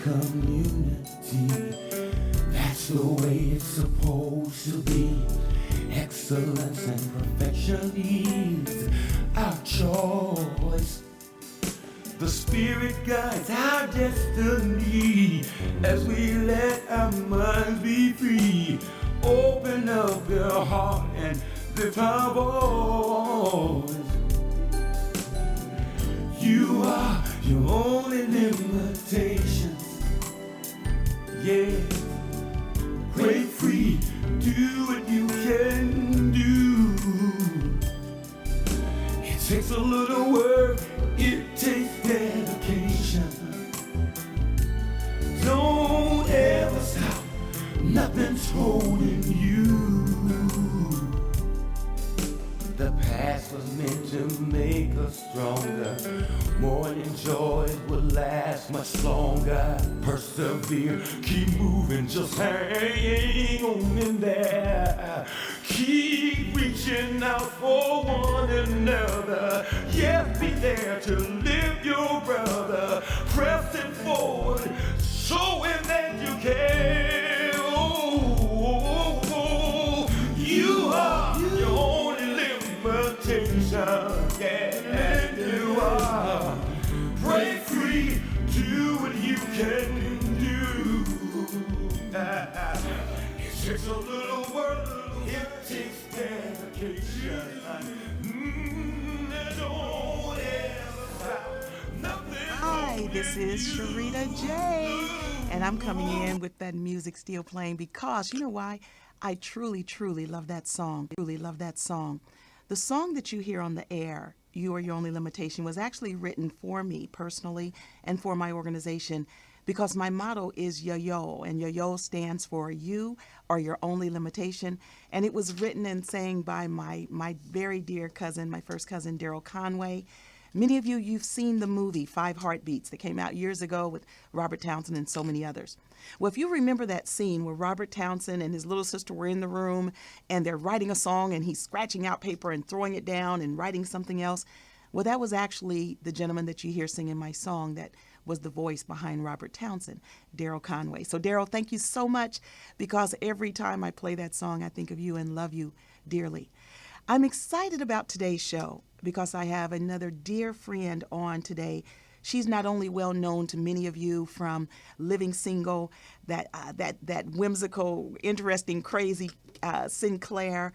community. That's the way it's supposed to be. Excellence and perfection is our choice. The Spirit guides our destiny as we let our minds be free. Open up your heart and lift our voice. You are your only limitations. Yeah, break free, do what you can do. It takes a little work, it takes dedication. Don't ever stop, nothing's holding you. The past was meant to make us stronger. Morning joys will last much longer. Persevere, keep moving, just hang on in there. Keep reaching out for one another. Yeah, be there to lift your brother. Pressing forward, showing that you care. Oh, you are your only limitation. Yeah, you are. Break free, do what you can do. It takes a little work, it takes dedication. Don't ever stop, nothing. Hi, this is Sherita J, and I'm coming in with that music still playing because you know why? I truly, truly love that song. Truly love that song. The song that you hear on the air, You Are Your Only Limitation, was actually written for me personally and for my organization because my motto is yo-yo, and yo-yo stands for you are your only limitation. And it was written and sang by my very dear cousin, my first cousin, Daryl Conway. Many of you, you've seen the movie Five Heartbeats that came out years ago with Robert Townsend and so many others. Well, if you remember that scene where Robert Townsend and his little sister were in the room and they're writing a song and he's scratching out paper and throwing it down and writing something else, well, that was actually the gentleman that you hear singing my song that was the voice behind Robert Townsend, Daryl Conway. So, Daryl, thank you so much because every time I play that song, I think of you and love you dearly. I'm excited about today's show because I have another dear friend on today. She's not only well known to many of you from Living Single, that whimsical, interesting, crazy Sinclair.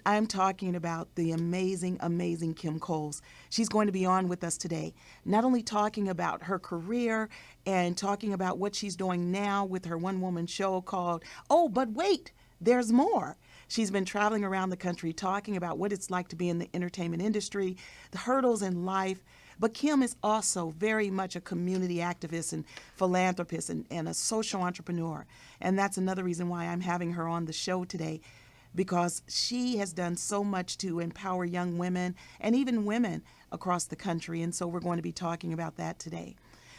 I'm talking about the amazing, amazing Kim Coles. She's going to be on with us today, not only talking about her career and talking about what she's doing now with her one-woman show called Oh, But Wait, There's More. She's been traveling around the country talking about what it's like to be in the entertainment industry, the hurdles in life. But Kim is also very much a community activist and philanthropist and a social entrepreneur. And that's another reason why I'm having her on the show today, because she has done so much to empower young women and even women across the country. And so we're going to be talking about that today.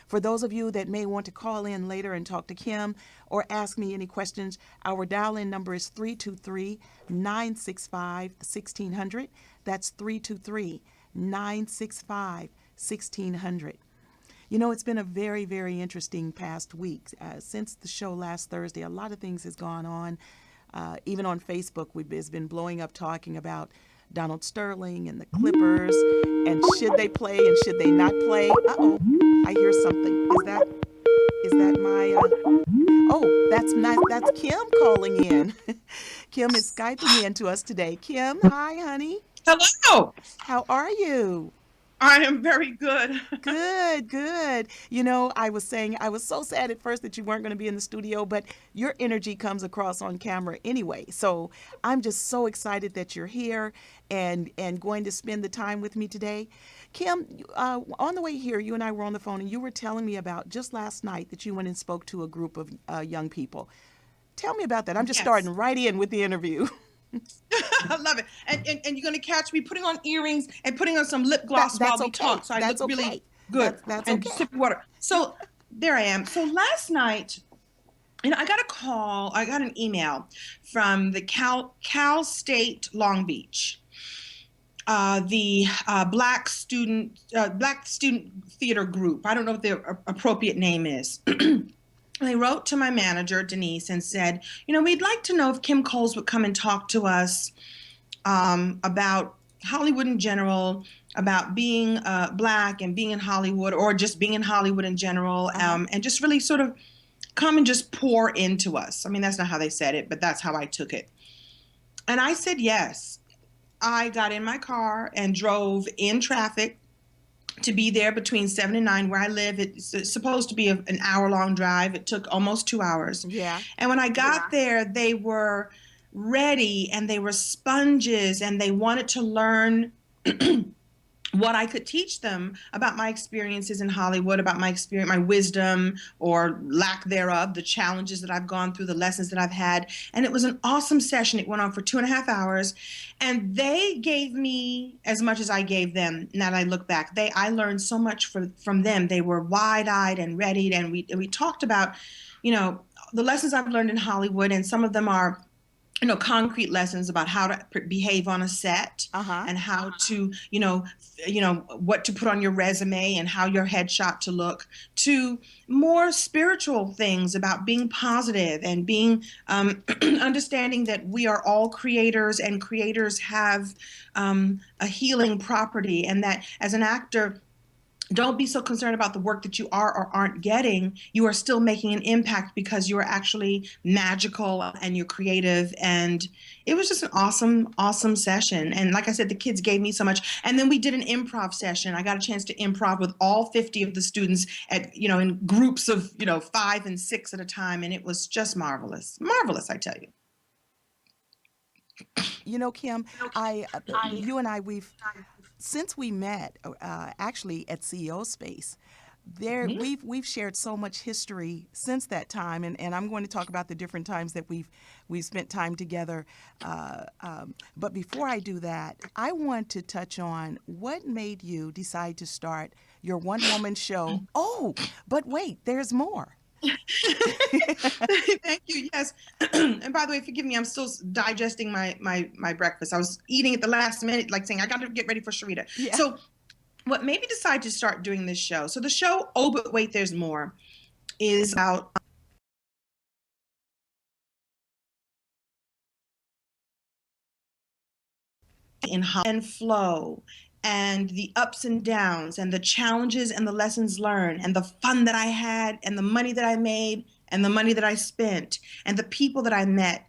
For those of you that may want to call in later and talk to Kim or ask me any questions, our dial-in number is 323-965-1600. That's 323-965-1600. You know, it's been a very, very interesting past week. Since the show last Thursday, a lot of things has gone on. Even on Facebook, it's been blowing up talking about Donald Sterling and the Clippers and should they play and should they not play. Uh-oh, I hear something. Is that my, oh, that's Kim calling in. Kim is Skyping in to us today. Kim, hi, honey. Hello. How are you? I am very good. Good, good. You know, I was saying I was so sad at first that you weren't going to be in the studio, but your energy comes across on camera anyway. So I'm just so excited that you're here and going to spend the time with me today. Kim, on the way here, you and I were on the phone and you were telling me about just last night that you went and spoke to a group of young people. Tell me about that. I'm just starting right in with the interview. I love it. And you're going to catch me putting on earrings and putting on some lip gloss while we talk. So I look really good. That's and okay. sip water. So there I am. So last night, I got an email from the Cal State Long Beach. the Black Student Theater Group. I don't know what their appropriate name is. They wrote to my manager, Denise, and said, we'd like to know if Kim Coles would come and talk to us about Hollywood in general, about being Black and being in Hollywood, or just being in Hollywood in general, and just really sort of come and just pour into us. I mean, that's not how they said it, but that's how I took it. And I said yes. I got in my car and drove in traffic to be there between 7 and 9 where I live. It's supposed to be an hour-long drive. It took almost 2 hours. Yeah. And when I got there, they were ready and they were sponges and they wanted to learn what I could teach them about my experiences in Hollywood, about my experience, my wisdom or lack thereof, the challenges that I've gone through, the lessons that I've had. And it was an awesome session. It went on for 2.5 hours. And they gave me as much as I gave them. Now that I look back, I learned so much from them. They were wide-eyed and ready. And we talked about, the lessons I've learned in Hollywood, and some of them are concrete lessons about how to behave on a set and how to, what to put on your resume and how your headshot to look, to more spiritual things about being positive and being understanding that we are all creators and creators have a healing property, and that as an actor, don't be so concerned about the work that you are or aren't getting. You are still making an impact because you are actually magical and you're creative. And it was just an awesome, awesome session. And like I said, the kids gave me so much. And then we did an improv session. I got a chance to improv with all 50 of the students at, in groups of, 5 and 6 at a time. And it was just marvelous. Marvelous, I tell you. Kim, you and I, since we met, actually at CEO Space, we've shared so much history since that time, and I'm going to talk about the different times that we've spent time together. But before I do that, I want to touch on what made you decide to start your one-woman show. Oh, but wait, there's more. Thank you. Yes. And by the way, forgive me, I'm still digesting my breakfast. I was eating at the last minute, like saying, I got to get ready for Sherita. Yeah. So what made me decide to start doing this show? So the show, Oh, But Wait, There's More, is about and flow and the ups and downs and the challenges and the lessons learned and the fun that I had and the money that I made and the money that I spent and the people that I met.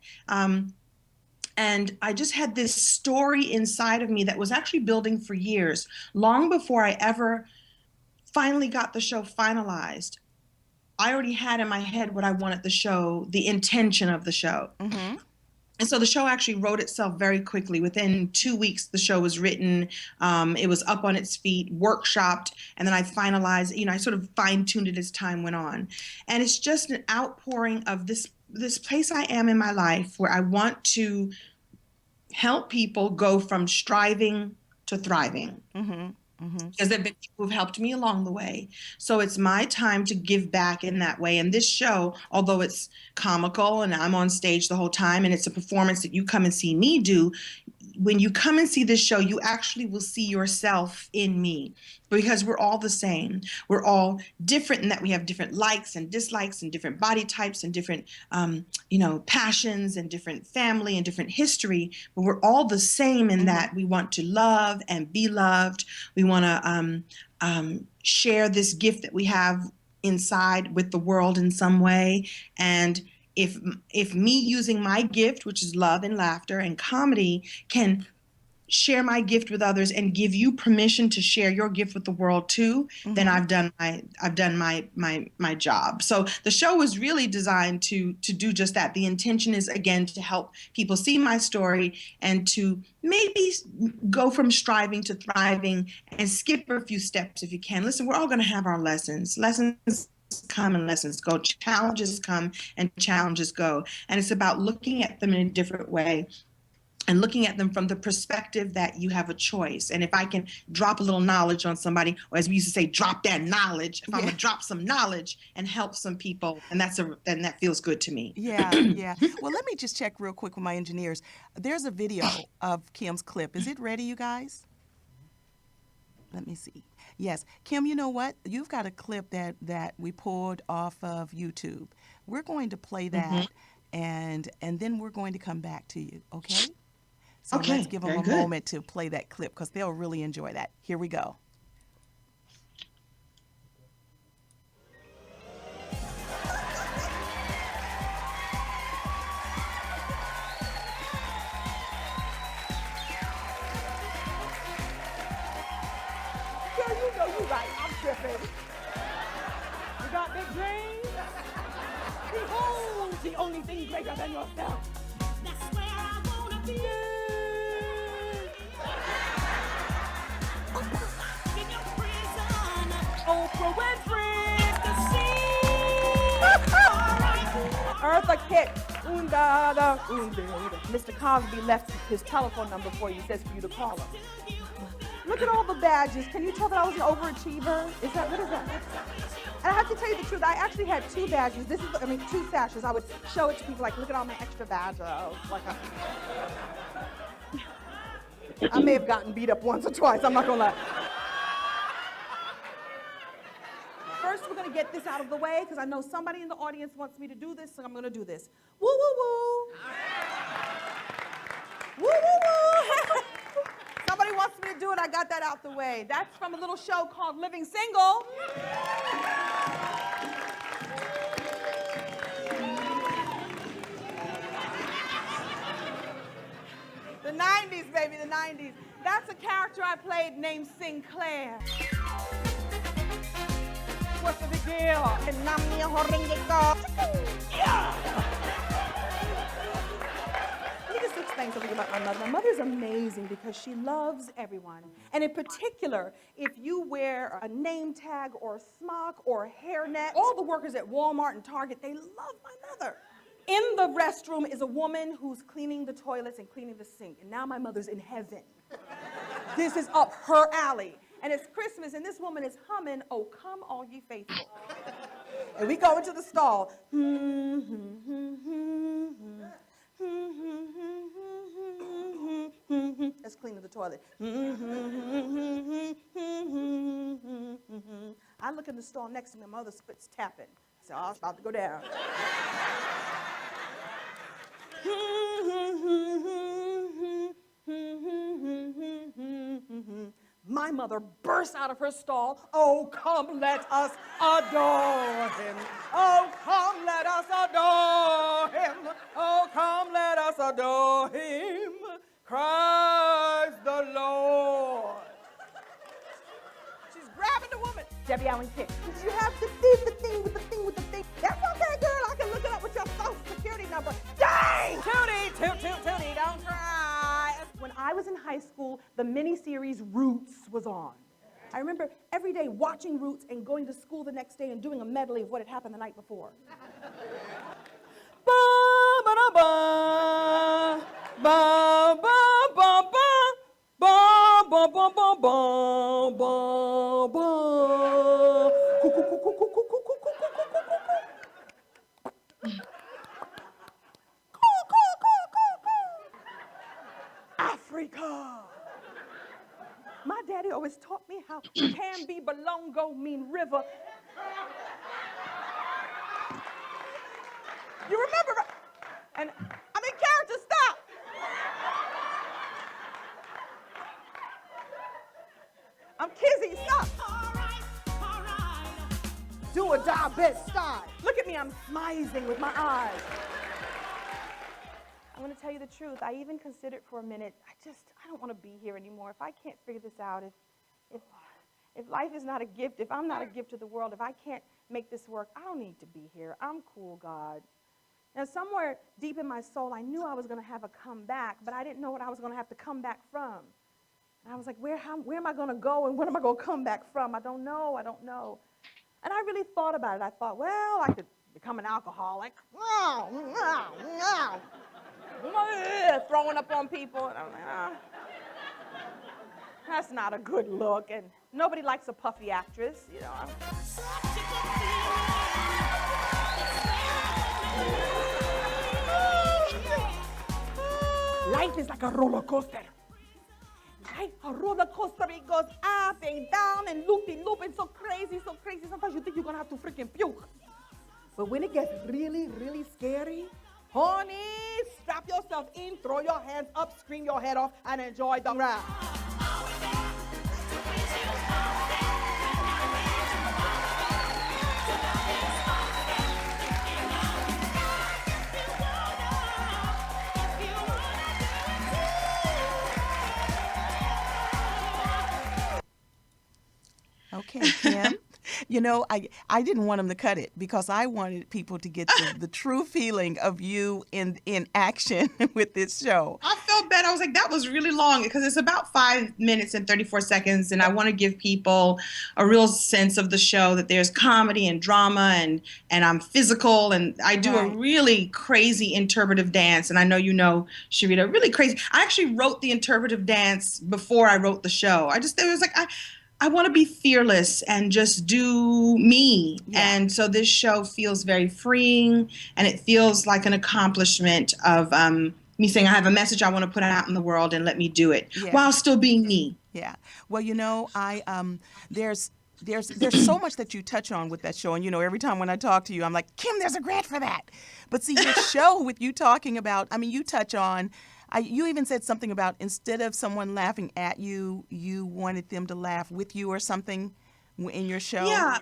And I just had this story inside of me that was actually building for years, long before I ever finally got the show finalized. I already had in my head what I wanted the show, the intention of the show. Mm-hmm. And so the show actually wrote itself very quickly. Within 2 weeks, the show was written. It was up on its feet, workshopped, and then I finalized, I sort of fine-tuned it as time went on. And it's just an outpouring of this place I am in my life where I want to help people go from striving to thriving. Mm-hmm. Mm-hmm. Because there have been people who've helped me along the way. So it's my time to give back in that way. And this show, although it's comical and I'm on stage the whole time and it's a performance that you come and see me do, when you come and see this show, you actually will see yourself in me, because we're all the same. We're all different in that we have different likes and dislikes and different body types and different, passions and different family and different history. But we're all the same in that we want to love and be loved. We want to share this gift that we have inside with the world in some way. And if me using my gift, which is love and laughter and comedy, can share my gift with others and give you permission to share your gift with the world too, then I've done my job. So the show is really designed to do just that. The intention is, again, to help people see my story and to maybe go from striving to thriving and skip a few steps if you can. Listen, we're all going to have our lessons. Lessons come and lessons go. Challenges come and challenges go. And it's about looking at them in a different way. and looking at them from the perspective that you have a choice. And if I can drop a little knowledge on somebody, or as we used to say, drop that knowledge, if I'm gonna drop some knowledge and help some people, and then that feels good to me. Yeah, yeah. Well, let me just check real quick with my engineers. There's a video of Kim's clip. Is it ready, you guys? Let me see. Yes. Kim, you know what? You've got a clip that we pulled off of YouTube. We're going to play that, and then we're going to come back to you, okay? So Okay, let's give them very a good. moment to play that clip because they'll really enjoy that. Here we go. Girl, you know you right. I'm tripping. You got big dreams? Behold the only thing greater than yourself. That's where I wanna be. In your prison, Oprah Winfrey. the sea. Eartha Kitt. Undada, undada. Mr. Cosby left his telephone number for you. Says for you to call him. Look at all the badges. Can you tell that I was an overachiever? What is that? And I have to tell you the truth, I actually had 2 badges. 2 sashes. I would show it to people like, look at all my extra badges. I may have gotten beat up once or twice, I'm not gonna lie. First, we're gonna get this out of the way because I know somebody in the audience wants me to do this, so I'm gonna do this. Woo, woo, woo. Woo, woo, woo. Somebody wants me to do it, I got that out the way. That's from a little show called Living Single. The 90s, baby, the 90s. That's a character I played named Sinclair. What's the big deal? Let me just explain something about my mother. My mother's amazing because she loves everyone. And in particular, if you wear a name tag or a smock or a hairnet, all the workers at Walmart and Target, they love my mother. In the restroom is a woman who's cleaning the toilets and cleaning the sink. And now my mother's in heaven. This is up her alley. And it's Christmas, and this woman is humming, "Oh, come all ye faithful." And we go into the stall. That's cleaning the toilet. I look in the stall next to me, my mother's foot's tapping. So I was about to go down. My mother bursts out of her stall. "Oh, come, let us adore him. Oh, come, let us adore him. Oh, come, let us adore him. Christ the Lord." She's grabbing the woman. Debbie Allen Kick. "Did you have the thing with the thing with the thing with the thing?" "That's okay, girl. I can look it up with your social security number." Dang! Tootie, toot, toot, tootie, don't cry. When I was in high school, the miniseries Roots was on. I remember every day watching Roots and going to school the next day and doing a medley of what had happened the night before. Ba ba da ba, ba ba ba ba, ba ba ba ba ba ba ba. Coo, coo, coo, coo, coo, coo, coo, coo, coo, coo, coo, coo, coo. Africa. My daddy always taught me how can be Balongo mean river. You remember? And I'm in character, stop. I'm Kizzy, stop. All right. Do or die, best style. Look at me, I'm smizing with my eyes. I'm gonna tell you the truth. I even considered for a minute, I don't want to be here anymore. If I can't figure this out, if life is not a gift, if I'm not a gift to the world, if I can't make this work, I don't need to be here. I'm cool, God. Now, somewhere deep in my soul, I knew I was gonna have a comeback, but I didn't know what I was gonna have to come back from. And I was like, where am I gonna go and when am I gonna come back from? I don't know. And I really thought about it. I thought, well, I could become an alcoholic. throwing up on people. And I'm like, that's not a good look. And nobody likes a puffy actress, you know. Life is like a roller coaster. Right? A roller coaster, it goes up and down and looping, so crazy. Sometimes you think you're gonna have to freaking puke. But when it gets really, really scary, honey, strap yourself in, throw your hands up, scream your head off, and enjoy the ride. Okay, Kim. You know, I didn't want him to cut it because I wanted people to get the true feeling of you in action with this show. I felt bad. I was like, that was really long because it's about 5 minutes and 34 seconds. And I want to give people a real sense of the show, that there's comedy and drama and I'm physical. And I do a really crazy interpretive dance. And I know you know, Sherita, really crazy. I actually wrote the interpretive dance before I wrote the show. It was like, I want to be fearless and just do me. Yeah. And so this show feels very freeing, and it feels like an accomplishment of me saying I have a message I want to put out in the world and let me do it while still being me. Yeah. Well, you know, there's so much that you touch on with that show. And, you know, every time when I talk to you, I'm like, Kim, there's a grant for that. But see, your show with you talking about, I mean, you touch on, you even said something about instead of someone laughing at you, you wanted them to laugh with you or something in your show. Yeah.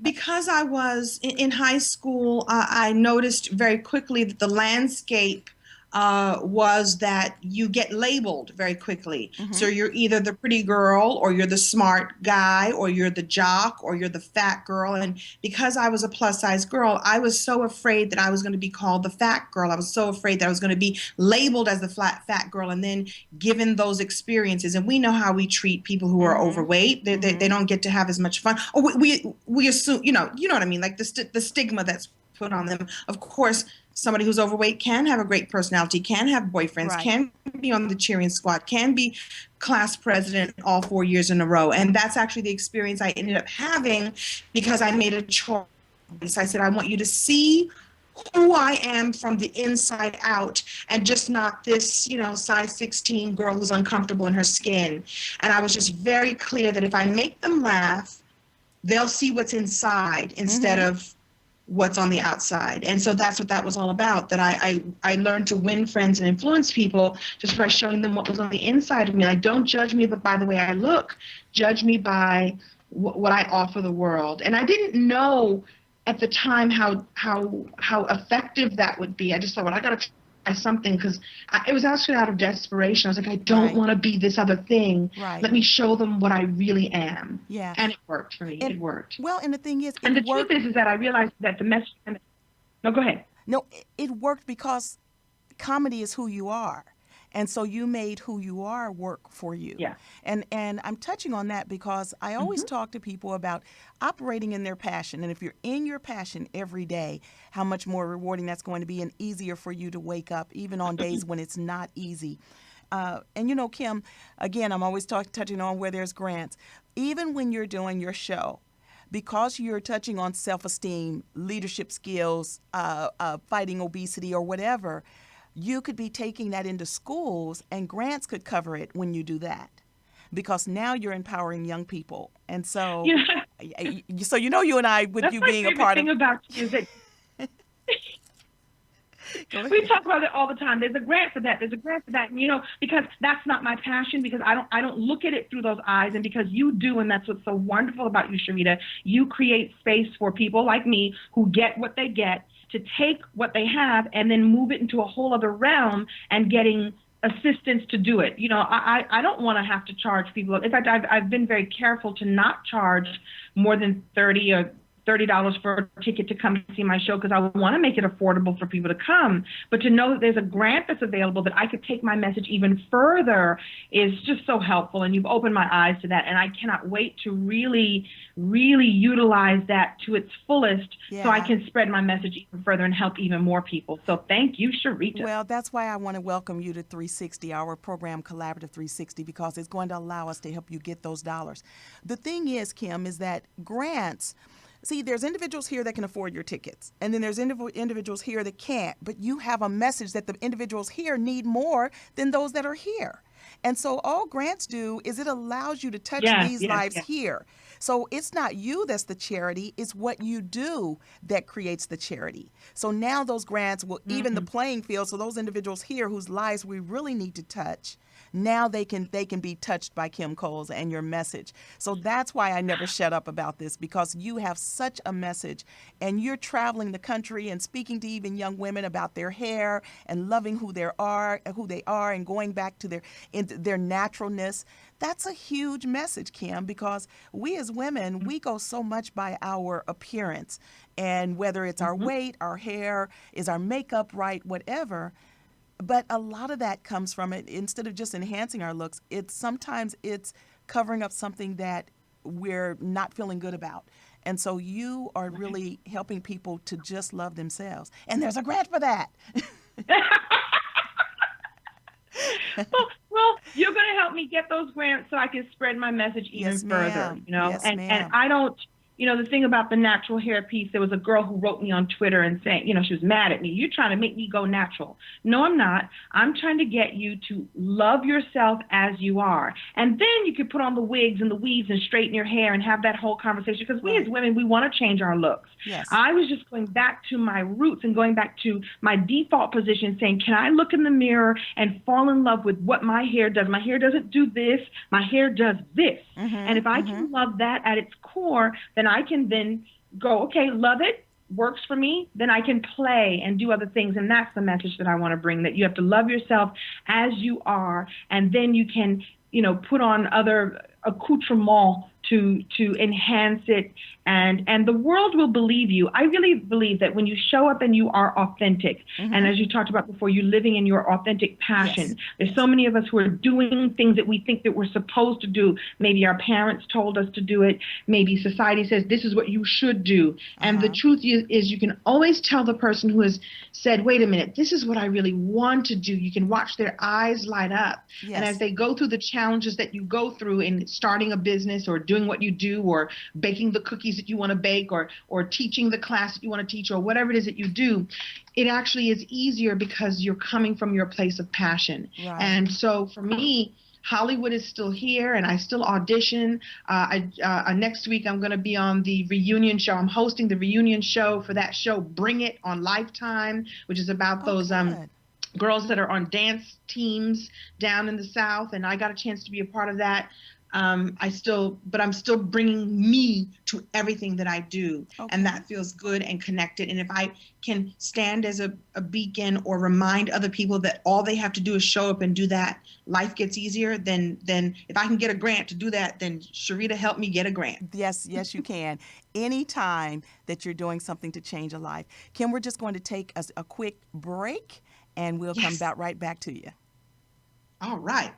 Because I was in high school, I noticed very quickly that the landscape was that you get labeled very quickly. Mm-hmm. So you're either the pretty girl, or you're the smart guy, or you're the jock, or you're the fat girl. And because I was a plus size girl, I was so afraid that I was going to be called the fat girl. I was so afraid that I was going to be labeled as the fat girl, and then given those experiences. And we know how we treat people who are overweight. They don't get to have as much fun. Or we assume, you know what I mean? Like the stigma that's put on them. Of course, somebody who's overweight can have a great personality, can have boyfriends, can be on the cheering squad, can be class president all 4 years in a row. And that's actually the experience I ended up having because I made a choice. I said, I want you to see who I am from the inside out, and just not this, size 16 girl who's uncomfortable in her skin. And I was just very clear that if I make them laugh, they'll see what's inside instead of what's on the outside. And so that's what that was all about, that I learned to win friends and influence people just by showing them what was on the inside of me. Like, don't judge me by the way I look. Judge me by what I offer the world. And I didn't know at the time how effective that would be. I just thought, well, I got to try something, because it was actually out of desperation. I was like, I don't want to be this other thing. Right. Let me show them what I really am. Yeah. And it worked for me. It worked. Well, and the thing is, and the truth is that I realized that the message. No, go ahead. No, it worked because comedy is who you are. And so you made who you are work for you. Yeah. And I'm touching on that because I always talk to people about operating in their passion. And if you're in your passion every day, how much more rewarding that's going to be, and easier for you to wake up even on days when it's not easy. And Kim, again, I'm always touching on where there's grants. Even when you're doing your show, because you're touching on self-esteem, leadership skills, fighting obesity or whatever, you could be taking that into schools, and grants could cover it when you do that, because now you're empowering young people. And so, you and I, with that's you being a part of. That's my favorite thing about you. We talk about it all the time. There's a grant for that. There's a grant for that. And, because that's not my passion, because I don't look at it through those eyes. And because you do, and that's what's so wonderful about you, Sherita, you create space for people like me who get what they get, to take what they have and then move it into a whole other realm and getting assistance to do it. I don't want to have to charge people. In fact, I've been very careful to not charge more than $30 or $30 for a ticket to come see my show because I want to make it affordable for people to come. But to know that there's a grant that's available that I could take my message even further is just so helpful. And you've opened my eyes to that. And I cannot wait to really, really utilize that to its fullest so I can spread my message even further and help even more people. So thank you, Sherita. Well, that's why I want to welcome you to 360, our program, Collaborative 360, because it's going to allow us to help you get those dollars. The thing is, Kim, is that grants, see, there's individuals here that can afford your tickets, and then there's individuals here that can't, but you have a message that the individuals here need more than those that are here. And so all grants do is it allows you to touch these lives here. So it's not you that's the charity, it's what you do that creates the charity. So now those grants will even the playing field, so those individuals here whose lives we really need to touch, now they can be touched by Kim Coles and your message. So that's why I never shut up about this, because you have such a message and you're traveling the country and speaking to even young women about their hair and loving who they are and going back to their naturalness. That's a huge message, Kim, because we as women, we go so much by our appearance, and whether it's our weight, our hair, is our makeup right, whatever. But a lot of that comes from it. Instead of just enhancing our looks, sometimes it's covering up something that we're not feeling good about. And so you are really helping people to just love themselves. And there's a grant for that. Well, you're going to help me get those grants so I can spread my message even further, you know. Yes, and ma'am. I don't, you know, the thing about the natural hair piece, there was a girl who wrote me on Twitter and saying, you know, she was mad at me. You're trying to make me go natural. No, I'm not. I'm trying to get you to love yourself as you are. And then you could put on the wigs and the weaves and straighten your hair and have that whole conversation, because we as women, we want to change our looks. Yes. I was just going back to my roots and going back to my default position, saying, can I look in the mirror and fall in love with what my hair does? My hair doesn't do this. My hair does this. And if I can love that at its core, then I can then go, okay, love it, works for me, then I can play and do other things. And that's the message that I want to bring, that you have to love yourself as you are, and then you can, you know, put on other accoutrements to enhance it, and the world will believe you. I really believe that when you show up and you are authentic, and as you talked about before, you're living in your authentic passion. There's so many of us who are doing things that we think that we're supposed to do. Maybe our parents told us to do it. Maybe society says this is what you should do. And the truth is you can always tell the person who has said, wait a minute, this is what I really want to do. You can watch their eyes light up. And as they go through the challenges that you go through in starting a business or doing what you do, or baking the cookies that you want to bake, or teaching the class that you want to teach, or whatever it is that you do, it actually is easier because you're coming from your place of passion. And so for me, Hollywood is still here, and I still audition. Next week, I'm going to be on the reunion show. I'm hosting the reunion show for that show, Bring It, on Lifetime, which is about those girls that are on dance teams down in the South, and I got a chance to be a part of that. I'm still bringing me to everything that I do, and that feels good and connected. And if I can stand as a beacon or remind other people that all they have to do is show up and do that, life gets easier. Then if I can get a grant to do that, then Sherita, help me get a grant. Yes, you can. Anytime that you're doing something to change a life. Kim, we're just going to take a quick break, and we'll come right back to you. All right.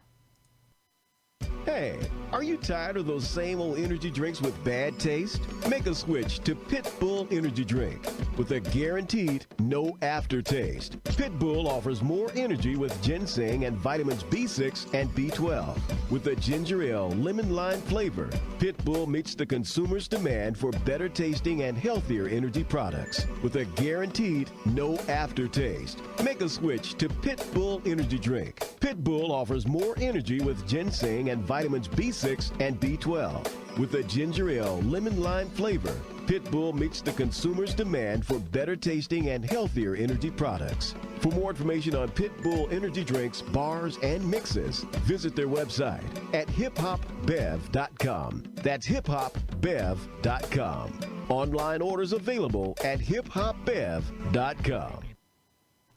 Hey, are you tired of those same old energy drinks with bad taste? Make a switch to Pitbull Energy Drink with a guaranteed no aftertaste. Pitbull offers more energy with ginseng and vitamins B6 and B12. With a ginger ale lemon lime flavor, Pitbull meets the consumer's demand for better tasting and healthier energy products with a guaranteed no aftertaste. Make a switch to Pitbull Energy Drink. Pitbull offers more energy with ginseng and vitamins B6 and B12. With a ginger ale lemon lime flavor, Pitbull meets the consumer's demand for better tasting and healthier energy products. For more information on Pitbull energy drinks, bars, and mixes, visit their website at hiphopbev.com. That's hiphopbev.com. Online orders available at hiphopbev.com.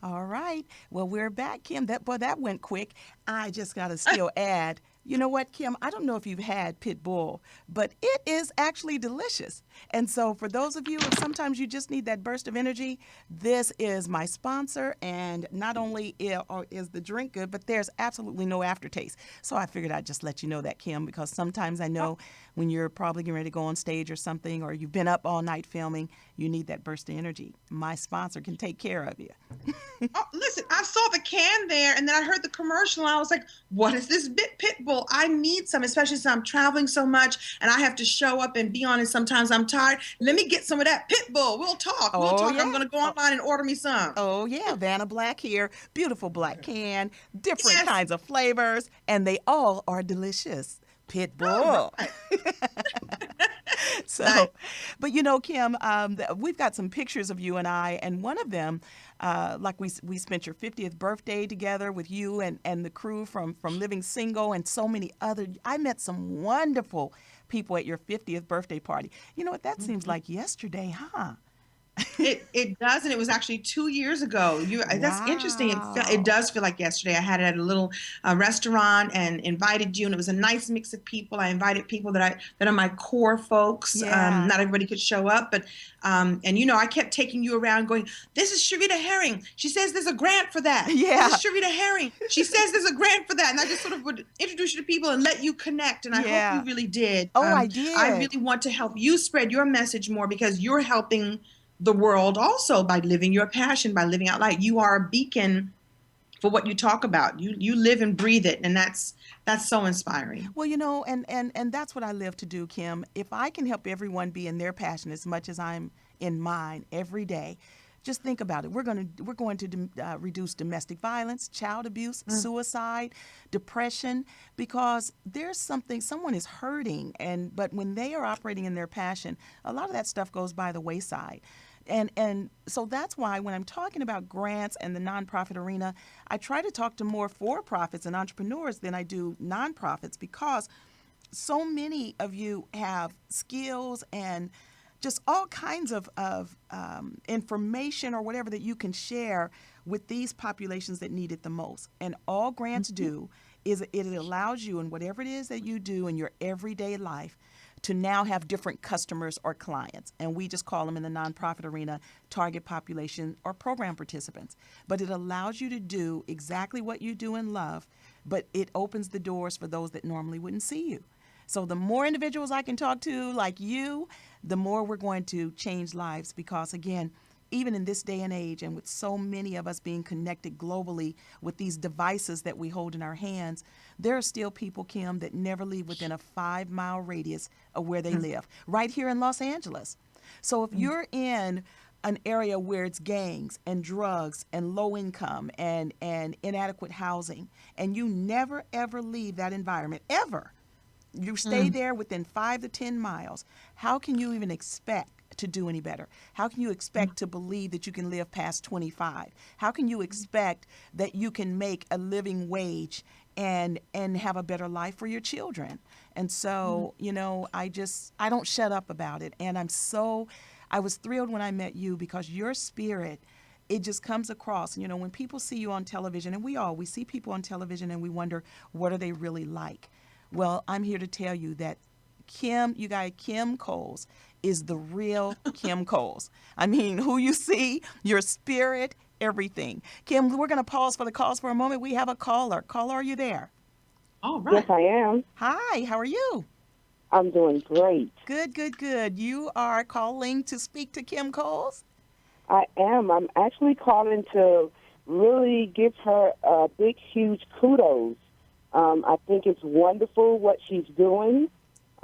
All right. Well, we're back, Kim. That went quick. I just got to still add, You know what, Kim? I don't know if you've had pit bull, but it is actually delicious. And so, for those of you, if sometimes you just need that burst of energy, this is my sponsor. And not only is the drink good, but there's absolutely no aftertaste. So, I figured I'd just let you know that, Kim, because sometimes I know when you're probably getting ready to go on stage or something, or you've been up all night filming, you need that burst of energy. My sponsor can take care of you. Oh, listen, I saw the can there and then I heard the commercial and I was like, what is this pit bull? I need some, especially since I'm traveling so much and I have to show up and be on it. Sometimes I'm tired. Let me get some of that pit bull. We'll talk. We'll Oh, talk. yeah. I'm going to go online and order me some. Oh, yeah, Vanna Black here. Beautiful black can, different Yes. kinds of flavors, and they all are delicious. Pit bull. All right. So, Nice. but you know, Kim, we've got some pictures of you and I, and one of them, like we spent your 50th birthday together with you and the crew from Living Single and so many other. I met some wonderful people at your 50th birthday party. You know what? That seems like yesterday, huh? It does, and it was actually 2 years ago. That's interesting. It Wow. does feel like yesterday. I had it at a little restaurant and invited you, and it was a nice mix of people. I invited people that are my core folks. Yeah. Not everybody could show up, but and I kept taking you around, going, "This is Sherita Herring. She says there's a grant for that. Yeah. This is Sherita Herring. She says there's a grant for that." And I just sort of would introduce you to people and let you connect. And I Yeah. hope you really did. Oh, I did. I really want to help you spread your message more because you're helping the world also by living your passion, by living out loud. You are a beacon for what you talk about. You live and breathe it, and that's so inspiring. Well, and that's what I live to do, Kim. If I can help everyone be in their passion as much as I'm in mine every day, just think about it. We're going to reduce domestic violence, child abuse, suicide, depression, because there's someone is hurting, but when they are operating in their passion, a lot of that stuff goes by the wayside. And so that's why when I'm talking about grants and the nonprofit arena, I try to talk to more for-profits and entrepreneurs than I do nonprofits, because so many of you have skills and just all kinds of information or whatever that you can share with these populations that need it the most. And all grants do is it allows you in whatever it is that you do in your everyday life to now have different customers or clients. And we just call them in the nonprofit arena target population or program participants. But it allows you to do exactly what you do in love, but it opens the doors for those that normally wouldn't see you. So the more individuals I can talk to like you, the more we're going to change lives, because again, even in this day and age, and with so many of us being connected globally with these devices that we hold in our hands, there are still people, Kim, that never leave within a 5-mile radius of where they live, right here in Los Angeles. So if you're in an area where it's gangs and drugs and low income and inadequate housing, and you never, ever leave that environment, ever, you stay there within 5 to 10 miles, how can you even expect to do any better? How can you expect to believe that you can live past 25? How can you expect that you can make a living wage and have a better life for your children? And so, I don't shut up about it. And I was thrilled when I met you, because your spirit, it just comes across. When people see you on television, and we see people on television and we wonder, what are they really like? Well, I'm here to tell you that Kim Coles is the real Kim Coles. I mean, who you see, your spirit, everything. Kim, we're going to pause for the calls for a moment. We have a caller. Caller, are you there? All right. Yes, I am. Hi, how are you? I'm doing great. Good, good, good. You are calling to speak to Kim Coles? I am. I'm actually calling to really give her a big, huge kudos. I think it's wonderful what she's doing.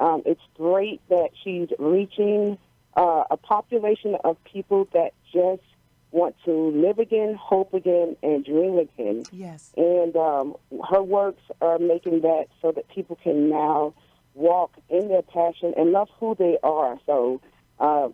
It's great that she's reaching a population of people that just want to live again, hope again, and dream again. Yes. And her works are making that so that people can now walk in their passion and love who they are. So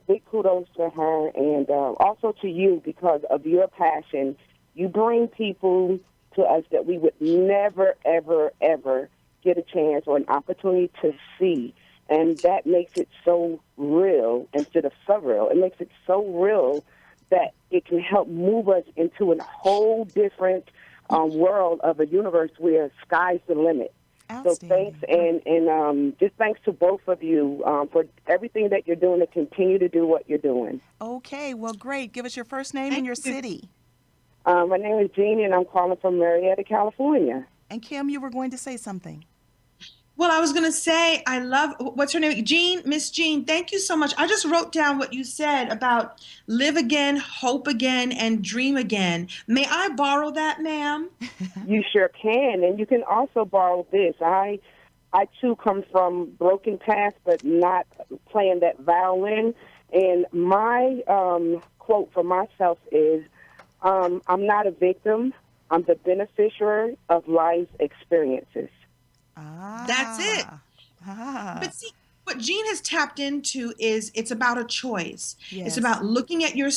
big kudos to her, and also to you, because of your passion. You bring people to us that we would never, ever, ever get a chance or an opportunity to see. And that makes it so real instead of surreal. It makes it so real that it can help move us into a whole different world of a universe where sky's the limit. So thanks, Outstanding. and just thanks to both of you for everything that you're doing to continue to do what you're doing. Okay, well, great. Give us your first name and Thank your you. city. My name is Jeannie, and I'm calling from Marietta, California. And Kim, you were going to say something. Well, I was going to say, I love, what's her name? Jean, Miss Jean, thank you so much. I just wrote down what you said about live again, hope again, and dream again. May I borrow that, ma'am? You sure can, and you can also borrow this. I too come from broken past, but not playing that violin. And my quote for myself is, "I'm not a victim. I'm the beneficiary of life's experiences." That's it. Ah. But see, what Jean has tapped into is it's about a choice. It's Yes. about looking at your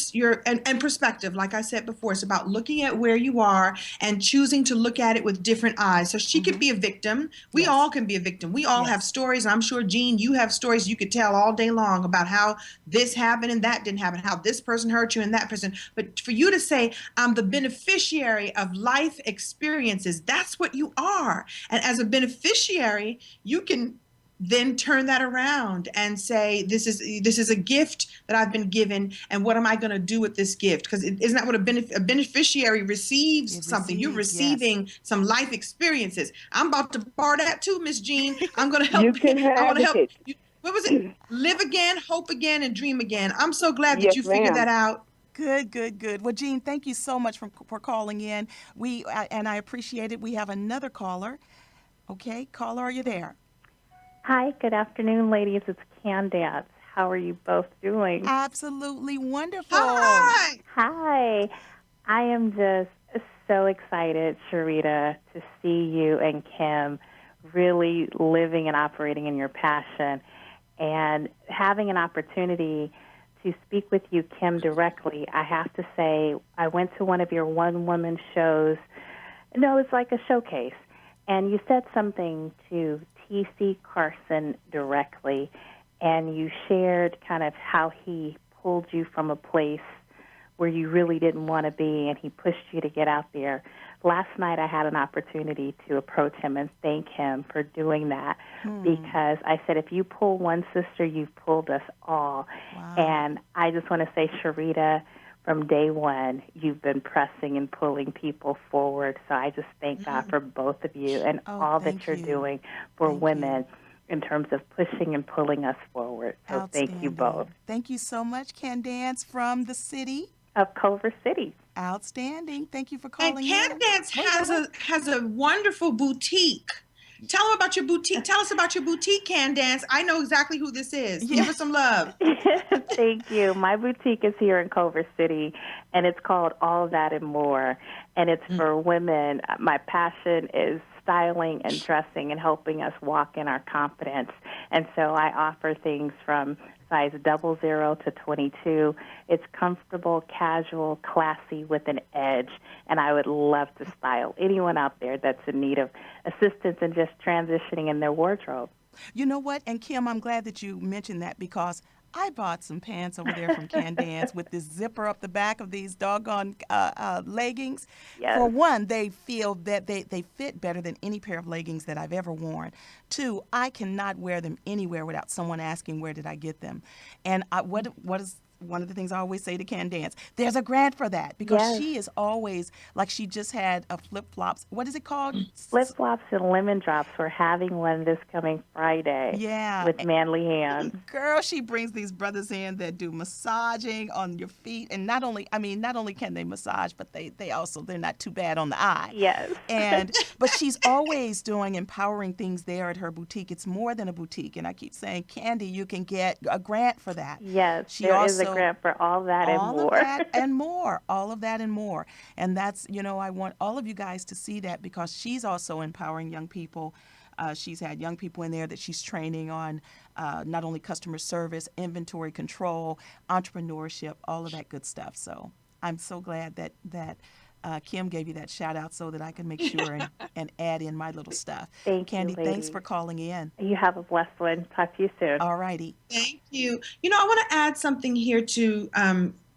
and perspective. Like I said before, it's about looking at where you are and choosing to look at it with different eyes. So she could be a victim. We Yes. all can be a victim. We all have Yes. stories. I'm sure, Jean, you have stories you could tell all day long about how this happened and that didn't happen, how this person hurt you and that person. But for you to say, I'm the beneficiary of life experiences, that's what you are. And as a beneficiary, you can then turn that around and say, this is a gift that I've been given, and what am I going to do with this gift? Because isn't that what a beneficiary receives? It Something you're receives, yes. receiving, some life experiences. I'm about to borrow that too, Miss Jean. I'm going to You help can I want have to help it. you. What was it? Live again, hope again, and dream again. I'm so glad that Yes, you figured ma'am. that out. Good, good, good. Well, Jean, thank you so much for calling in. And I appreciate it. We have another caller. Okay, caller, are you there? Hi, good afternoon, ladies. It's Candace. How are you both doing? Absolutely wonderful. Hi. Hi. I am just so excited, Sherita, to see you and Kim really living and operating in your passion and having an opportunity to speak with you, Kim, directly. I have to say, I went to one of your one-woman shows. No, it's like a showcase. And you said something to T.C. Carson directly, and you shared kind of how he pulled you from a place where you really didn't want to be, and he pushed you to get out there. Last night I had an opportunity to approach him and thank him for doing that because I said, if you pull one sister, you've pulled us all. Wow. And I just want to say, Sherita, from day one, you've been pressing and pulling people forward. So I just thank God for both of you and Oh, all thank that you're you. doing for Thank women you. in terms of pushing and pulling us forward. So thank you Outstanding. both. Thank you so much, Candace from the city. Of Culver City. Outstanding. Thank you for And calling in. Candace Wait, has a wonderful boutique. Tell them about your boutique. Tell us about your boutique, Candace. I know exactly who this is. Yeah. Give her some love. Thank you. My boutique is here in Culver City, and it's called All That and More, and it's for women. My passion is styling and dressing and helping us walk in our confidence. And so I offer things from size 00 to 22. It's comfortable, casual, classy with an edge, and I would love to style anyone out there that's in need of assistance in just transitioning in their wardrobe. You know what? And Kim, I'm glad that you mentioned that because I bought some pants over there from Candace with this zipper up the back of these doggone leggings. Yes. For one, they feel that they fit better than any pair of leggings that I've ever worn. Two, I cannot wear them anywhere without someone asking where did I get them. And what is one of the things I always say to Candace, there's a grant for that because Yes. she is always, like she just had a flip-flops. What is it called? Flip-flops and lemon drops. We're having one this coming Friday Yeah. with Manly Hands. Girl, she brings these brothers in that do massaging on your feet, and not only can they massage, but they're not too bad on the eye. Yes. But she's always doing empowering things there at her boutique. It's more than a boutique, and I keep saying, Candy, you can get a grant for that. Yes, She there is a also- grant for all that and all more. of that and more, all of that and more. And that's, I want all of you guys to see that because she's also empowering young people. She's had young people in there that she's training on not only customer service, inventory control, entrepreneurship, all of that good stuff. So I'm so glad that Kim gave you that shout out so that I can make sure and add in my little stuff. Thank you, Candy, thanks ladies. for calling in. You have a blessed one. Talk to you soon. All righty. Thank you. I want to add something here to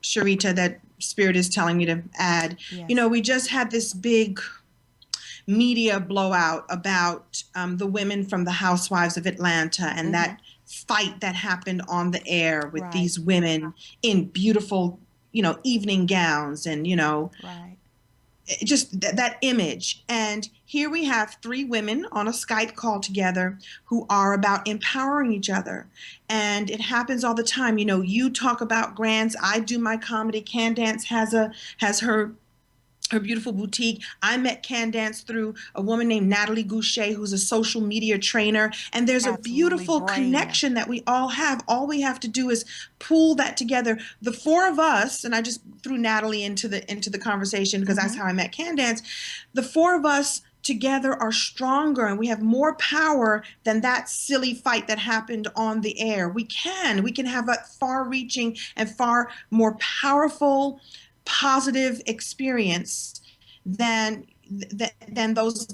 Sherita that Spirit is telling me to add. Yes. We just had this big media blowout about the women from the Housewives of Atlanta and that fight that happened on the air with Right. these women in beautiful, evening gowns and, Right. just that image. And here we have three women on a Skype call together who are about empowering each other. And it happens all the time. You talk about grants. I do my comedy. Candance has her beautiful boutique. I met Candance through a woman named Natalie Goucher, who's a social media trainer. And there's a Absolutely beautiful brain. connection that we all have. All we have to do is pull that together. The four of us, and I just threw Natalie into the conversation because that's how I met Candance. The four of us together are stronger and we have more power than that silly fight that happened on the air. We can have a far-reaching and far more powerful, positive experience than those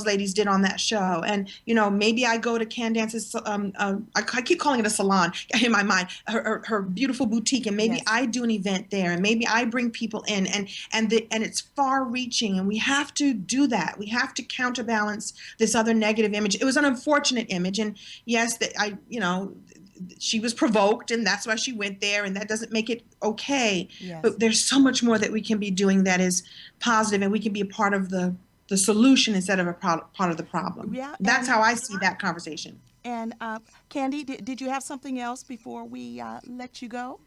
ladies did on that show. And maybe I go to Candance's I keep calling it a salon in my mind, her beautiful boutique, and maybe I do an event there, and maybe I bring people in, and it's far reaching, and we have to do that. We have to counterbalance this other negative image. It was an unfortunate image, and yes, that she was provoked and that's why she went there, and that doesn't make it okay. But there's so much more that we can be doing that is positive, and we can be a part of the solution instead of a part of the problem. Yeah, that's how I see that conversation. And Candy, did you have something else before we let you go?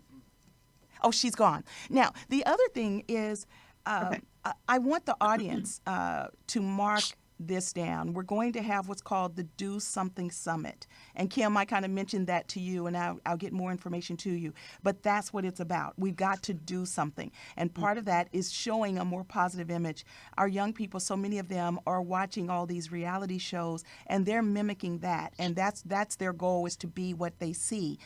Oh, she's gone. Now, the other thing is I want the audience to mark this down. We're going to have what's called the Do Something Summit. And Kim, I kind of mentioned that to you, and I'll get more information to you. But that's what it's about. We've got to do something. And part of that is showing a more positive image. Our young people, so many of them are watching all these reality shows, and they're mimicking that. And that's their goal, is to be what they see.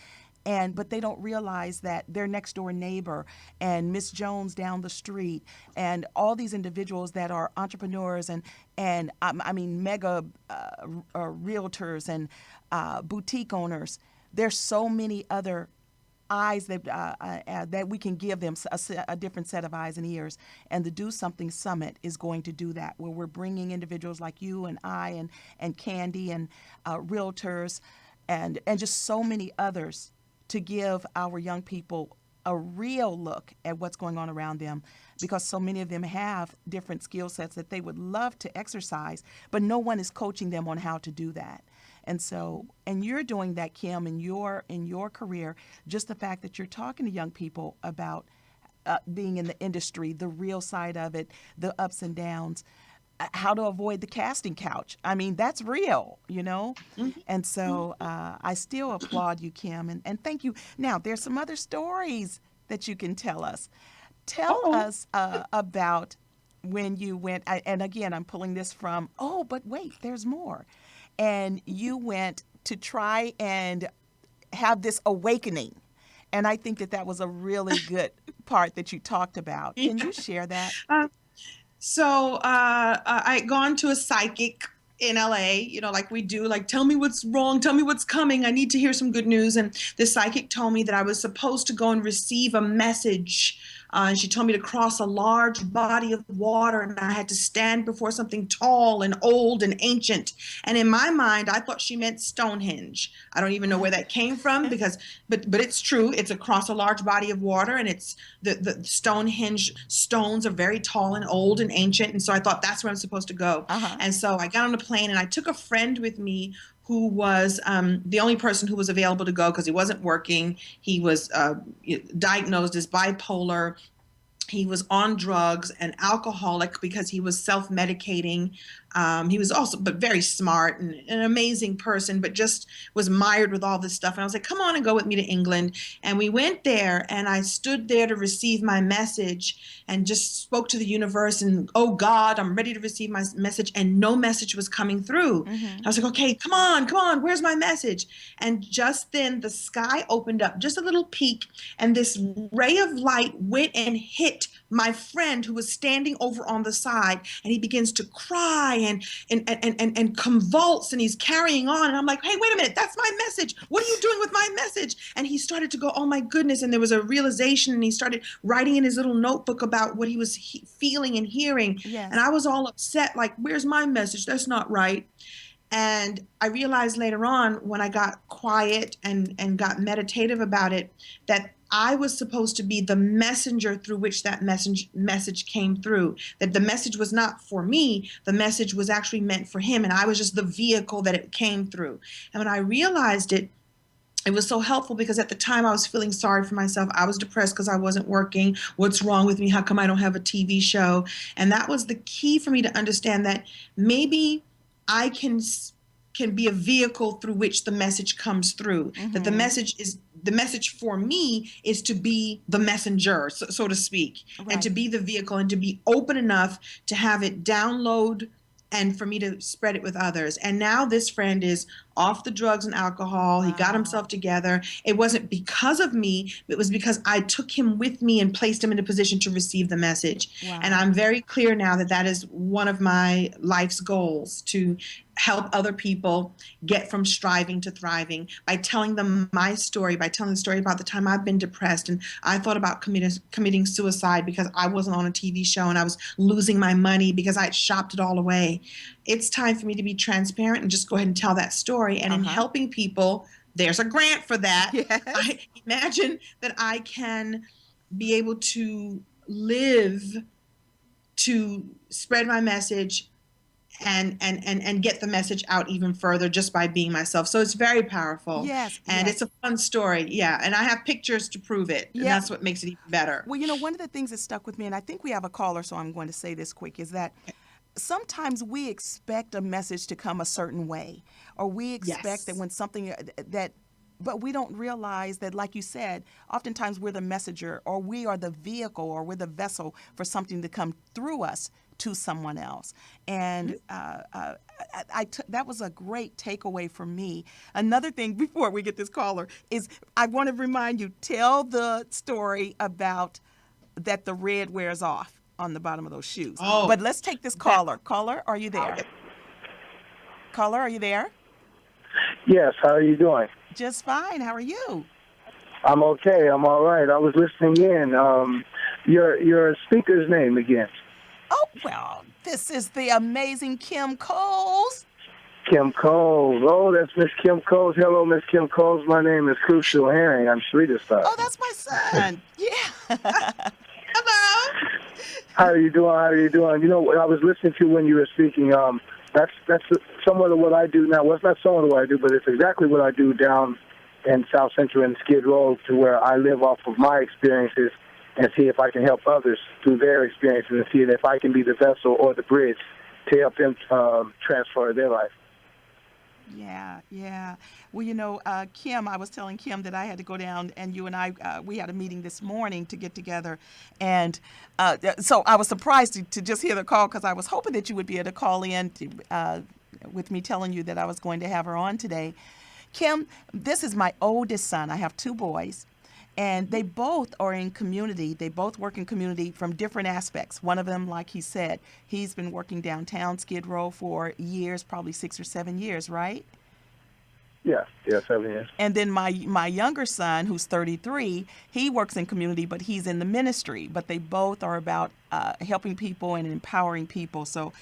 But they don't realize that their next door neighbor and Miss Jones down the street and all these individuals that are entrepreneurs and I mean mega realtors and boutique owners. There's so many other eyes that we can give them, a different set of eyes and ears. And the Do Something Summit is going to do that, where we're bringing individuals like you and I and Candy and realtors and just so many others to give our young people a real look at what's going on around them, because so many of them have different skill sets that they would love to exercise, but no one is coaching them on how to do that. And so, and you're doing that, Kim, in your career, just the fact that you're talking to young people about being in the industry, the real side of it, the ups and downs, how to avoid the casting couch. I mean, that's real, And so I still applaud you, Kim, and thank you. Now, there's some other stories that you can tell us. Tell us about when you went, and again, I'm pulling this from, but wait, there's more. And you went to try and have this awakening. And I think that was a really good part that you talked about. Can you share that? So I'd gone to a psychic in LA, like we do, like, tell me what's wrong, tell me what's coming, I need to hear some good news. And the psychic told me that I was supposed to go and receive a message. And she told me to cross a large body of water, and I had to stand before something tall and old and ancient. And in my mind, I thought she meant Stonehenge. I don't even know where that came from, but it's true. It's across a large body of water, and it's the Stonehenge stones are very tall and old and ancient. And so I thought that's where I'm supposed to go. And so I got on the plane, and I took a friend with me who was the only person who was available to go because he wasn't working. He was diagnosed as bipolar. He was on drugs and alcoholic because he was self-medicating. He was also, but very smart and an amazing person, but just was mired with all this stuff. And I was like, come on and go with me to England. And we went there, and I stood there to receive my message and just spoke to the universe and, oh God, I'm ready to receive my message. And no message was coming through. I was like, okay, come on, where's my message? And just then the sky opened up, just a little peak, and this ray of light went and hit my friend who was standing over on the side, and he begins to cry and convulse, and he's carrying on. And I'm like, hey, wait a minute, that's my message. What are you doing with my message? And he started to go, oh my goodness. And there was a realization, and he started writing in his little notebook about what he was feeling and hearing. Yes. And I was all upset, like, where's my message? That's not right. And I realized later on, when I got quiet and got meditative about it, that I was supposed to be the messenger through which that message came through. That the message was not for me, the message was actually meant for him, and I was just the vehicle that it came through. And when I realized it, it was so helpful, because at the time I was feeling sorry for myself. I was depressed because I wasn't working. What's wrong with me? How come I don't have a TV show? And that was the key for me to understand that maybe I can be a vehicle through which the message comes through. That the message for me is to be the messenger, so to speak, and to be the vehicle, and to be open enough to have it download and for me to spread it with others. And now this friend is off the drugs and alcohol. Wow. He got himself together. It wasn't because of me, it was because I took him with me and placed him in a position to receive the message. Wow. And I'm very clear now that that is one of my life's goals, to help other people get from striving to thriving by telling them my story, by telling the story about the time I've been depressed and I thought about committing suicide because I wasn't on a TV show and I was losing my money because I had shopped it all away. It's time for me to be transparent and just go ahead and tell that story. And in helping people, there's a grant for that. Yes. I imagine that I can be able to live to spread my message and get the message out even further just by being myself. So it's very powerful. Yes. And it's a fun story. Yeah. And I have pictures to prove it. And that's what makes it even better. Well, one of the things that stuck with me, and I think we have a caller, so I'm going to say this quick, is that sometimes we expect a message to come a certain way, or we expect that when something but we don't realize that, like you said, oftentimes we're the messenger, or we are the vehicle, or we're the vessel for something to come through us to someone else. And that was a great takeaway for me. Another thing before we get this caller is I want to remind you, tell the story about that the red wears off on the bottom of those shoes. Oh, but let's take this caller. Caller, are you there? Caller, are you there? Yes, how are you doing? Just fine. How are you? I'm okay. I'm all right. I was listening in. Your speaker's name again? Oh, well, this is the amazing Kim Coles. Kim Coles. Oh, that's Miss Kim Coles. Hello, Miss Kim Coles. My name is Crucial Herring. I'm Sherita J. Oh, that's my son. Yeah. Hello. How are you doing? How are you doing? I was listening to when you were speaking. That's somewhat of what I do now. Well, it's not somewhat of what I do, but it's exactly what I do down in South Central and Skid Row, to where I live off of my experiences and see if I can help others through their experiences, and see if I can be the vessel or the bridge to help them transfer their life. Yeah. Well, Kim, I was telling Kim that I had to go down, and you and I, we had a meeting this morning to get together. And so I was surprised to just hear the call, because I was hoping that you would be able to call in with me telling you that I was going to have her on today. Kim, this is my oldest son. I have two boys. And they both are in community. They both work in community from different aspects. One of them, like he said, he's been working downtown Skid Row for years, probably 6 or 7 years, right? Yeah, 7 years. And then my younger son, who's 33, he works in community, but he's in the ministry. But they both are about helping people and empowering people. So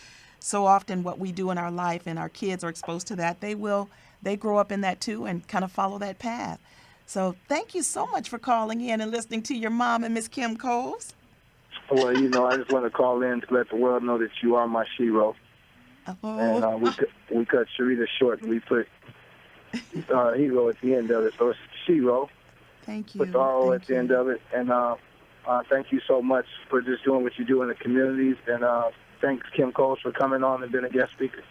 often what we do in our life, and our kids are exposed to that, they grow up in that too and kind of follow that path. So thank you so much for calling in and listening to your mom and Miss Kim Coles. Well, I just want to call in to let the world know that you are my shero. Oh. And we cut Sherita short. We put hero at the end of it, so it's shero. Thank you. Put the R at the end of it. And thank you so much for just doing what you do in the communities. And thanks, Kim Coles, for coming on and being a guest speaker.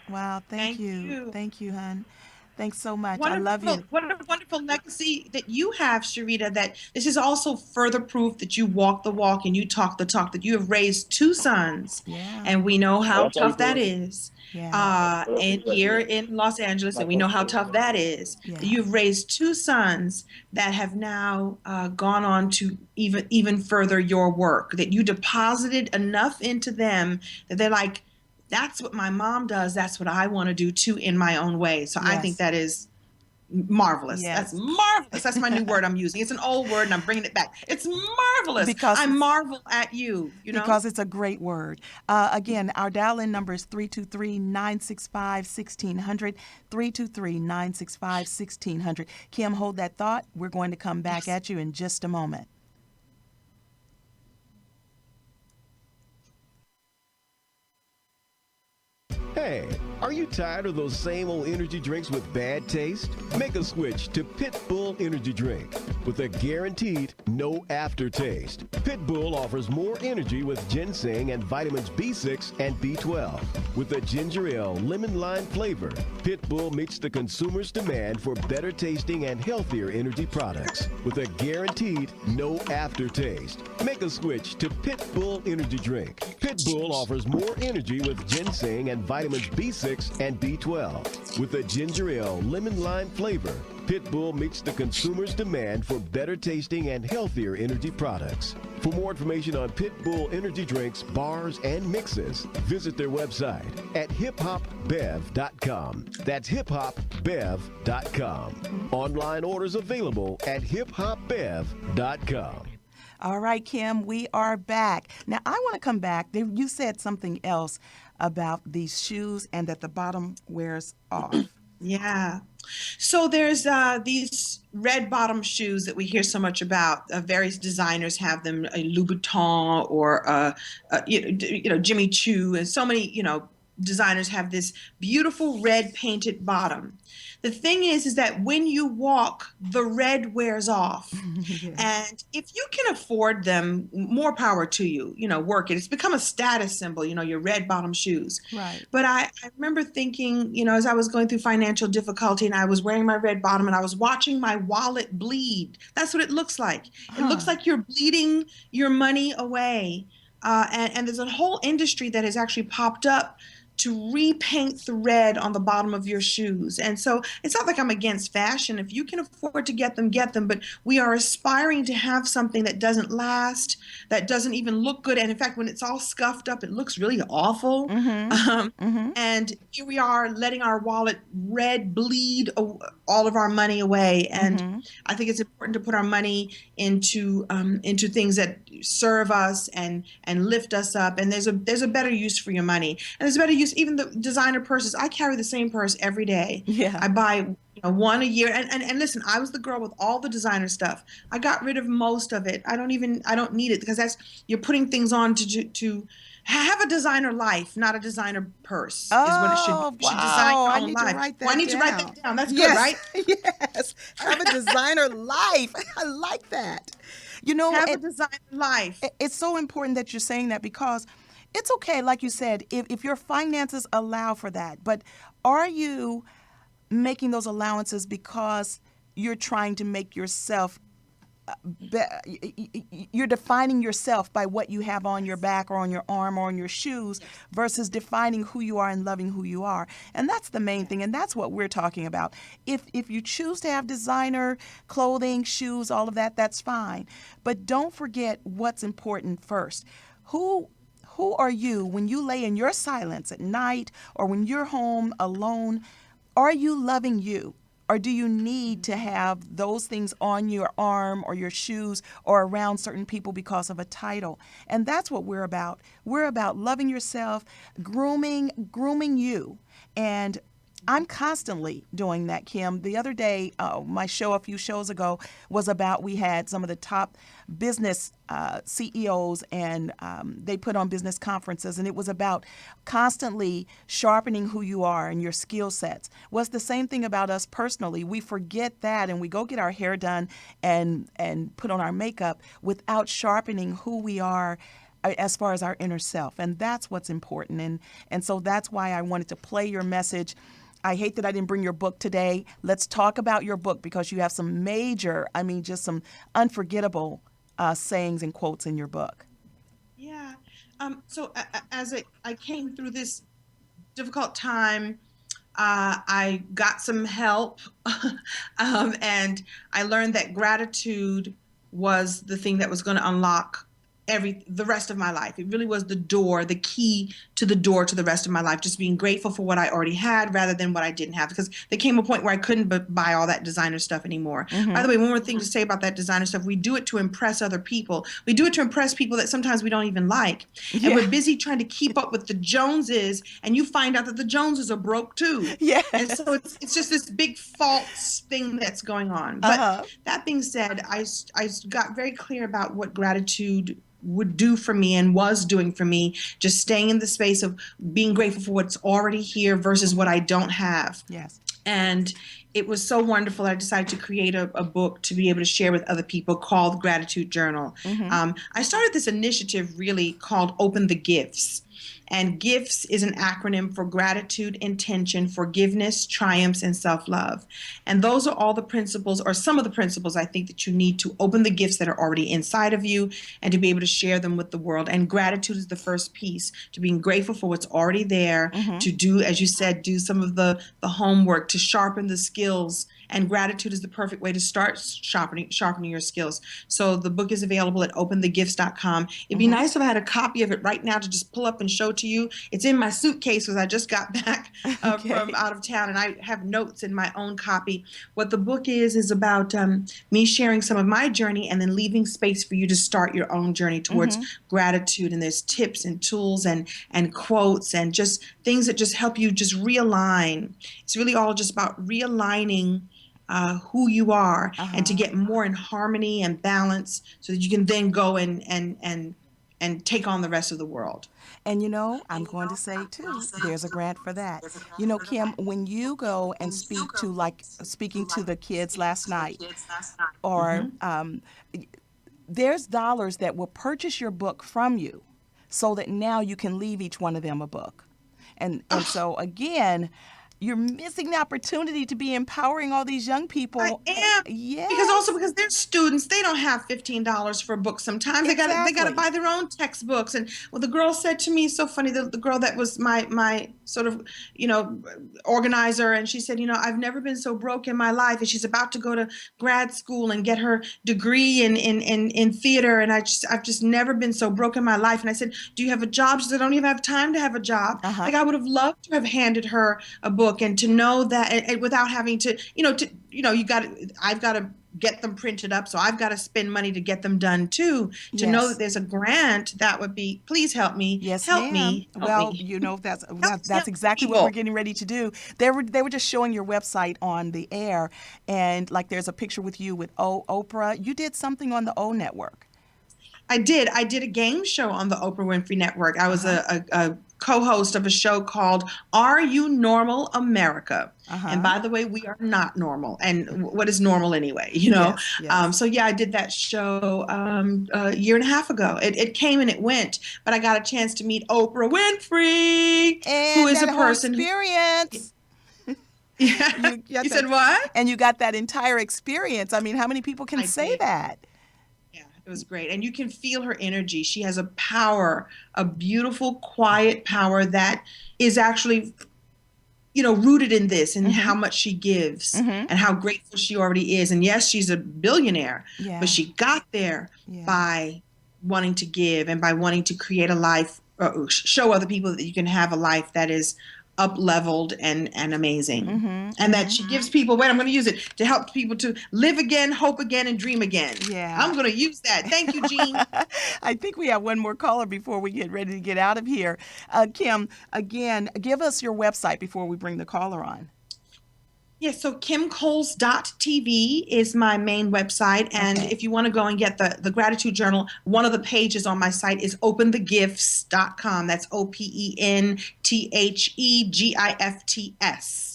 Wow, thank you. Thank you, hon. Thanks so much. Wonderful, I love you. What a wonderful legacy that you have, Sherita, that this is also further proof that you walk the walk and you talk the talk, that you have raised two sons. Yeah. And we know how tough that is. Yeah. And here in Los Angeles, and we know how tough that is. Yeah. You've raised two sons that have now gone on to even further your work, that you deposited enough into them that they're like, that's what my mom does. That's what I want to do too in my own way. So I think Yes. that is marvelous. Yes. That's marvelous. That's my new word I'm using. It's an old word and I'm bringing it back. It's marvelous. Because I it's- marvel at you, you know? Because it's a great word. Again, our dial-in number is 323-965-1600, 323-965-1600. Kim, hold that thought. We're going to come back at you in just a moment. Hey, are you tired of those same old energy drinks with bad taste? Make a switch to Pitbull Energy Drink with a guaranteed no aftertaste. Pitbull offers more energy with ginseng and vitamins B6 and B12. With a ginger ale lemon lime flavor, Pitbull meets the consumer's demand for better tasting and healthier energy products with a guaranteed no aftertaste. Make a switch to Pitbull Energy Drink. Pitbull offers more energy with ginseng and vitamins B6 and B12. With a ginger ale lemon lime flavor, Pitbull meets the consumer's demand for better tasting and healthier energy products. For more information on Pitbull energy drinks, bars, and mixes, visit their website at hiphopbev.com. That's hiphopbev.com. Online orders available at hiphopbev.com. All right, Kim, we are back. Now, I want to come back. You said something else about these shoes and that the bottom wears off. Yeah. So there's these red bottom shoes that we hear so much about. Various designers have them, Louboutin or Jimmy Choo, and so many designers have this beautiful red painted bottom. The thing is that when you walk, the red wears off. Yeah. And if you can afford them, more power to you, work it. It's become a status symbol, your red bottom shoes. Right. But I remember thinking, as I was going through financial difficulty and I was wearing my red bottom and I was watching my wallet bleed. That's what it looks like. It looks like you're bleeding your money away. And there's a whole industry that has actually popped up to repaint the red on the bottom of your shoes. And so it's not like I'm against fashion. If you can afford to get them, get them. But we are aspiring to have something that doesn't last, that doesn't even look good. And in fact, when it's all scuffed up, it looks really awful. And here we are letting our wallet red bleed all of our money away. And I think it's important to put our money into things that serve us and lift us up. And there's a better use for your money. And there's a better use, even the designer purses. I carry the same purse every day. Yeah. I buy one a year. And listen, I was the girl with all the designer stuff. I got rid of most of it. I don't need it because you're putting things on to have a designer life, not a designer purse. Is what it should be. Wow. Should design your I own need life. to write that Well, I need to write down. that down. That's Yes. good, right? Yes. Have a designer life. I like that. Have a designer life. It's so important that you're saying that because it's okay, like you said, if your finances allow for that. But are you making those allowances because you're trying to make yourself you're defining yourself by what you have on your back or on your arm or on your shoes versus defining who you are and loving who you are. And that's the main thing, and that's what we're talking about. If you choose to have designer clothing, shoes, all of that, that's fine. But don't forget what's important first. Who are you when you lay in your silence at night or when you're home alone? Are you loving you? Or do you need to have those things on your arm or your shoes or around certain people because of a title? And that's what we're about. We're about loving yourself, grooming you. And I'm constantly doing that, Kim. The other day, my show a few shows ago was about, we had some of the top business CEOs and they put on business conferences, and it was about constantly sharpening who you are and your skill sets. Well, it's the same thing about us personally. We forget that and we go get our hair done and put on our makeup without sharpening who we are as far as our inner self. And that's what's important. And so that's why I wanted to play your message. I hate that I didn't bring your book today. Let's talk about your book because you have some major, just some unforgettable sayings and quotes in your book. Yeah. So as I came through this difficult time, I got some help and I learned that gratitude was the thing that was going to unlock the rest of my life. It really was the door, the key to to the door to the rest of my life, just being grateful for what I already had rather than what I didn't have, because there came a point where I couldn't buy all that designer stuff anymore. By the way, one more thing to say about that designer stuff, we do it to impress other people. We do it to impress people that sometimes we don't even like. Yeah. And we're busy trying to keep up with the Joneses, and you find out that the Joneses are broke too. Yeah. And so it's just this big false thing that's going on. But that being said, I got very clear about what gratitude would do for me and was doing for me, just staying in the space of being grateful for what's already here versus what I don't have. Yes. And it was so wonderful that I decided to create a book to be able to share with other people called Gratitude Journal. I started this initiative really called Open the Gifts. And GIFTS is an acronym for gratitude, intention, forgiveness, triumphs, and self-love. And those are all the principles, or some of the principles, I think, that you need to open the gifts that are already inside of you and to be able to share them with the world. And gratitude is the first piece, to being grateful for what's already there, to do, as you said, do some of the homework, to sharpen the skills. And gratitude is the perfect way to start sharpening your skills. So the book is available at openthegifts.com. It'd be nice if I had a copy of it right now to just pull up and show to you. It's in my suitcase because I just got back from out of town, and I have notes in my own copy. What the book is about me sharing some of my journey and then leaving space for you to start your own journey towards gratitude. And there's tips and tools and quotes and just things that just help you just realign. It's really all just about realigning who you are and to get more in harmony and balance so that you can then go and take on the rest of the world. And I'm going to say too, there's a grant for that. Kim, when you go and speak to, like speaking to the kids last night, or there's dollars that will purchase your book from you so that now you can leave each one of them a book. And so again, you're missing the opportunity to be empowering all these young people. I am. Yeah. Because they're students, they don't have $15 for a book. Sometimes they gotta buy their own textbooks. And the girl said to me, so funny, the girl that was my sort of organizer, and she said, I've never been so broke in my life. And she's about to go to grad school and get her degree in theater. And I've just never been so broke in my life. And I said, do you have a job? She said, I don't even have time to have a job. Like, I would have loved to have handed her a book and to know that, and without having to, I've got to get them printed up, so I've got to spend money to get them done too. To know that there's a grant, that would be, please help me. Yes, help ma'am. me. That's exactly what we're getting ready to do. They were just showing your website on the air, and like there's a picture with you with Oprah. You did something on the O Network. I did a game show on the Oprah Winfrey Network. I was a co-host of a show called Are You Normal America? And by the way, we are not normal. And what is normal anyway, Yes, yes. So yeah, I did that show a year and a half ago. It came and it went, but I got a chance to meet Oprah Winfrey, and who is that a whole person experience. Yeah. You said what? And you got that entire experience. I mean, how many people can say that? It was great. And you can feel her energy. She has a power, a beautiful, quiet power that is actually, rooted in this and how much she gives and how grateful she already is. And yes, she's a billionaire, but she got there by wanting to give and by wanting to create a life, show other people that you can have a life that is up-leveled and amazing. And that she gives people, I'm going to use it, to help people to live again, hope again, and dream again. Yeah. I'm going to use that. Thank you, Jean. I think we have one more caller before we get ready to get out of here. Kim, again, give us your website before we bring the caller on. Yes, so kimcoles.tv is my main website. And if you want to go and get the Gratitude Journal, one of the pages on my site is openthegifts.com. That's OPENTHEGIFTS.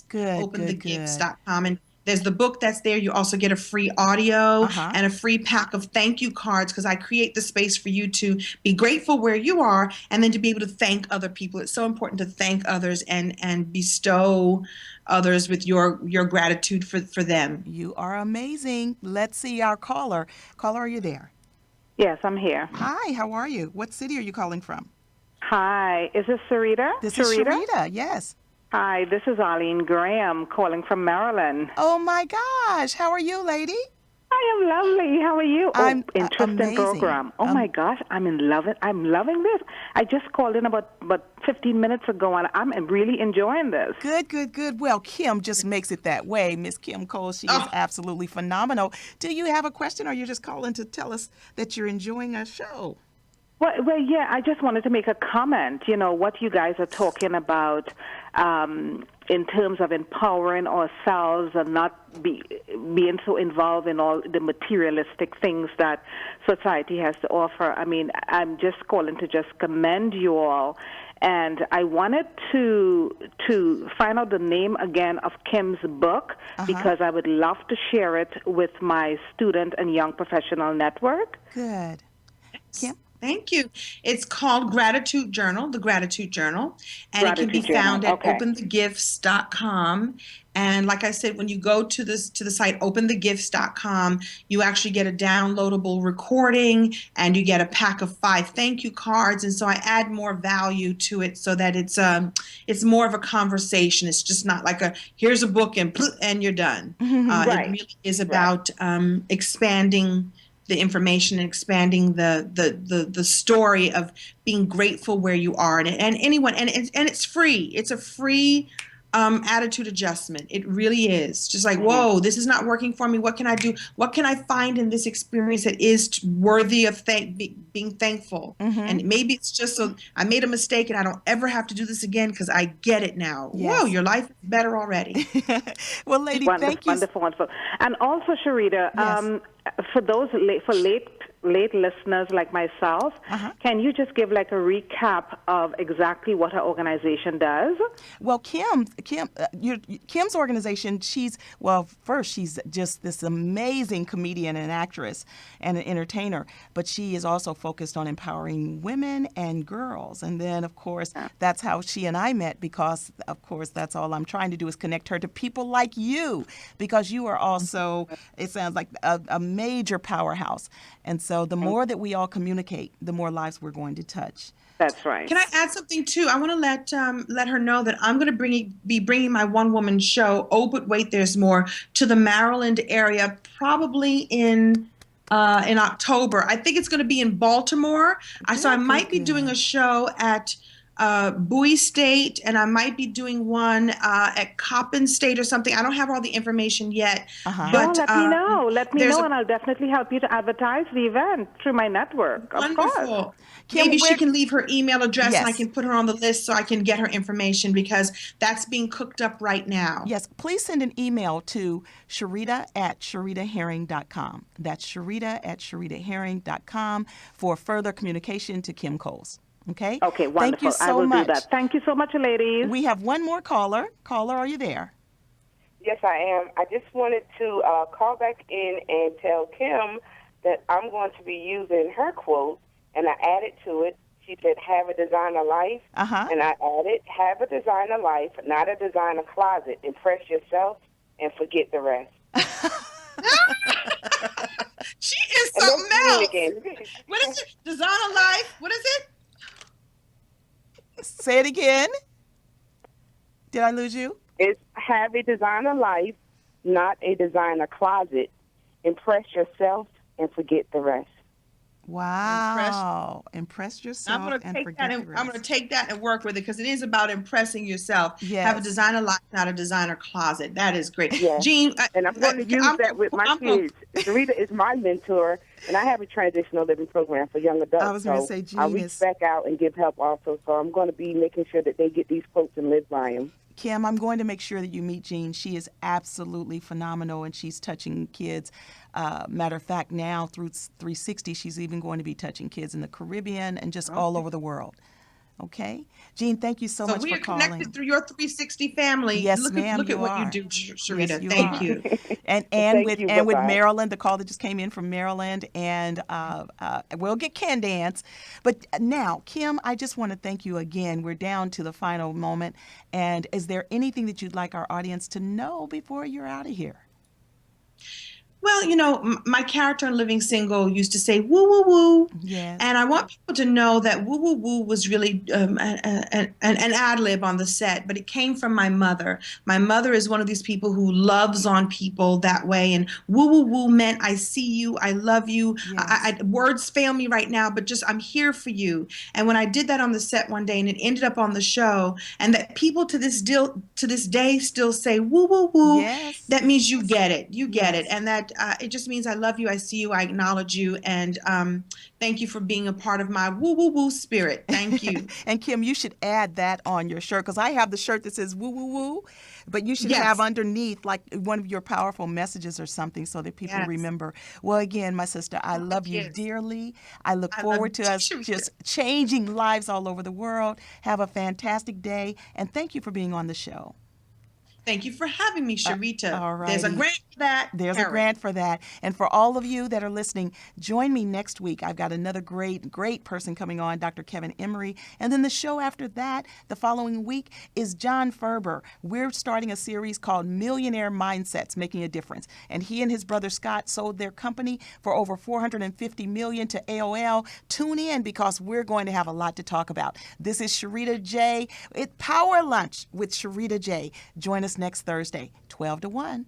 Good, Openthegifts.com. And there's the book that's there. You also get a free audio and a free pack of thank you cards, because I create the space for you to be grateful where you are and then to be able to thank other people. It's so important to thank others and bestow others with your gratitude for them. You are amazing. Let's see our caller. Caller, are you there? Yes, I'm here. Hi, how are you? What city are you calling from? Hi, is this Sherita? This is Sherita, yes. Hi, this is Arlene Graham calling from Maryland. Oh my gosh, how are you, lady? I I am lovely. How are you? I'm interesting amazing. program. Oh my gosh, I'm in love. I'm loving this. I just called in about 15 minutes ago, and I'm really enjoying this. Good, good, good. Well, Kim just makes it that way. Miss Kim Cole, she is Oh. absolutely phenomenal. Do you have a question, or you're just calling to tell us that you're enjoying our show? Well, yeah, I just wanted to make a comment, what you guys are talking about in terms of empowering ourselves and not being so involved in all the materialistic things that society has to offer. I mean, I'm just calling to just commend you all. And I wanted to find out the name again of Kim's book because I would love to share it with my student and young professional network. Good. Kim? Thank you. It's called Gratitude Journal, the Gratitude Journal, and Gratitude it can be Journal, found at okay. openthegifts.com. And like I said, when you go to the site openthegifts.com, you actually get a downloadable recording and you get a pack of 5 thank you cards. And so I add more value to it so that it's more of a conversation. It's just not like here's a book and you're done. Right. It really is about expanding the information and expanding the story of being grateful where you are, and anyone, and it's free. It's a free attitude adjustment. It really is. Just like, whoa, this is not working for me. What can I do? What can I find in this experience that is worthy of being thankful? And maybe it's just I made a mistake and I don't ever have to do this again because I get it now. Yes. Whoa, your life is better already. Well, lady, Wonderful, thank you. wonderful. And also, Sherita, Yes. for those late listeners like myself, can you just give like a recap of exactly what her organization does? Well, Kim's organization, she's just this amazing comedian and actress and an entertainer, but she is also focused on empowering women and girls. And then, of course, that's how she and I met because, of course, that's all I'm trying to do is connect her to people like you because you are also, it sounds like a major powerhouse. And so the more that we all communicate, the more lives we're going to touch. That's right. Can I add something too? I want to let her know that I'm going to be bringing my one-woman show, Oh But Wait There's More, to the Maryland area probably in October. I think it's going to be in Baltimore. So I might be doing a show at Bowie State, and I might be doing one at Coppin State or something. I don't have all the information yet. But let me know. Let me know, and I'll definitely help you to advertise the event through my network. Wonderful. Of course. Maybe she can leave her email address and I Yes. can put her on the list so I can get her information because that's being cooked up right now. Yes, please send an email to Sherita@SheritaHerring.com. That's Sherita@SheritaHerring.com for further communication to Kim Coles. Okay? Okay, wonderful. Thank you so I will much. do that. Thank you so much, ladies. We have one more caller. Caller, are you there? Yes, I am. I just wanted to call back in and tell Kim that I'm going to be using her quote, and I added to it. She said, have a designer life. And I added, have a designer life, not a designer closet. Impress yourself and forget the rest. She is something else. Again. What is it? Designer life. What is it? Say it again. Did I lose you? It's have a designer life, not a designer closet. Impress yourself and forget the rest. Wow. Impress yourself I'm going to and take forget that. the rest. I'm going to take that and work with it because it is about impressing yourself. Yes. Have a designer life, not a designer closet. That is great, Yes. Jean. And I'm going to use that with my kids. Sherita is my mentor, and I have a transitional living program for young adults. I was going to so say, Jean I reach back out and give help also. So I'm going to be making sure that they get these quotes and live by them. Kim, I'm going to make sure that you meet Jean. She is absolutely phenomenal, and she's touching kids. Matter of fact, now through 360, she's even going to be touching kids in the Caribbean and just all over the world. Okay? Jean, thank you so much we for are calling. connected through your 360 family. Yes, look ma'am, Look you at what are. you do, Sherita. Yes, you Thank are. you. And Thank with you, with bye-bye. Maryland, the call that just came in from Maryland, and we'll get Can Dance. But now, Kim, I just want to thank you again. We're down to the final moment. And is there anything that you'd like our audience to know before you're out of here? Well, my character in Living Single used to say woo woo woo. Yes. And I want people to know that woo woo woo was really an ad lib on the set, but it came from my mother. My mother is one of these people who loves on people that way. And woo woo woo meant I see you, I love you. Yes. Words fail me right now, but just I'm here for you. And when I did that on the set one day and it ended up on the show, and that people to this day still say woo woo woo, Yes. that means you get it. You get Yes. it. And that it just means I love you, I see you, I acknowledge you, and thank you for being a part of my woo woo woo spirit. Thank you. And Kim, you should add that on your shirt because I have the shirt that says woo woo woo, but you should Yes. have underneath like one of your powerful messages or something so that people Yes. remember. Well, again, my sister, I love you you. dearly. I look I love forward you to us too, Sherita. just changing lives all over the world. Have a fantastic day, and thank you for being on the show. Thank you for having me, Sherita. all There's a righty. grant for that. There's a Karen. grant for that. And for all of you that are listening, join me next week. I've got another great person coming on, Dr. Kevin Emery. And then the show after that, the following week, is John Ferber. We're starting a series called Millionaire Mindsets, Making a Difference. And he and his brother Scott sold their company for over $450 million to AOL. Tune in because we're going to have a lot to talk about. This is Sherita J. It's Power Lunch with Sherita J. Join us next Thursday, 12 to 1.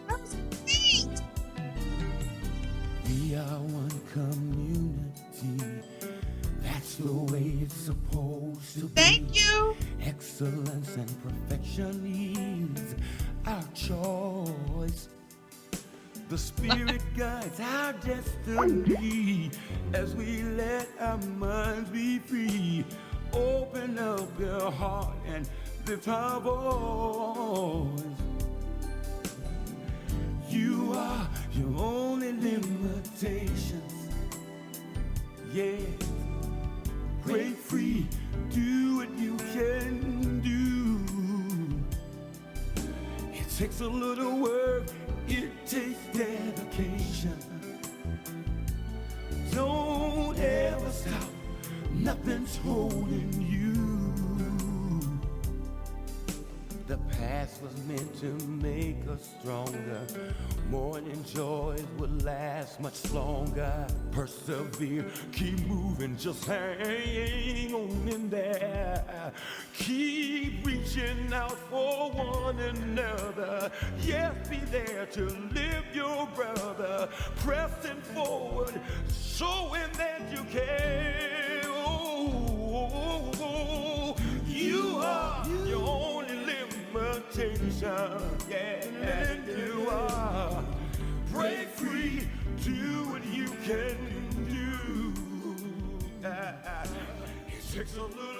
That was sweet. We are one community. That's the way it's supposed to be. Thank you. Excellence and perfection is our choice. The Spirit guides our destiny as we let our minds be free. Open up your heart and lift our voice. You are your only limitations. Yeah. Break free, do what you can do. It takes a little work, it takes dedication. Don't ever stop, nothing's holding you. The past was meant to make us stronger. Morning joys will last much longer. Persevere, keep moving, just hang on in there. Keep reaching out for one another. Yes, be there to lift your brother. Pressing forward, showing that you care. Oh, you are your only limitation. Yeah, and you are. Break free, do what you can do. It takes a little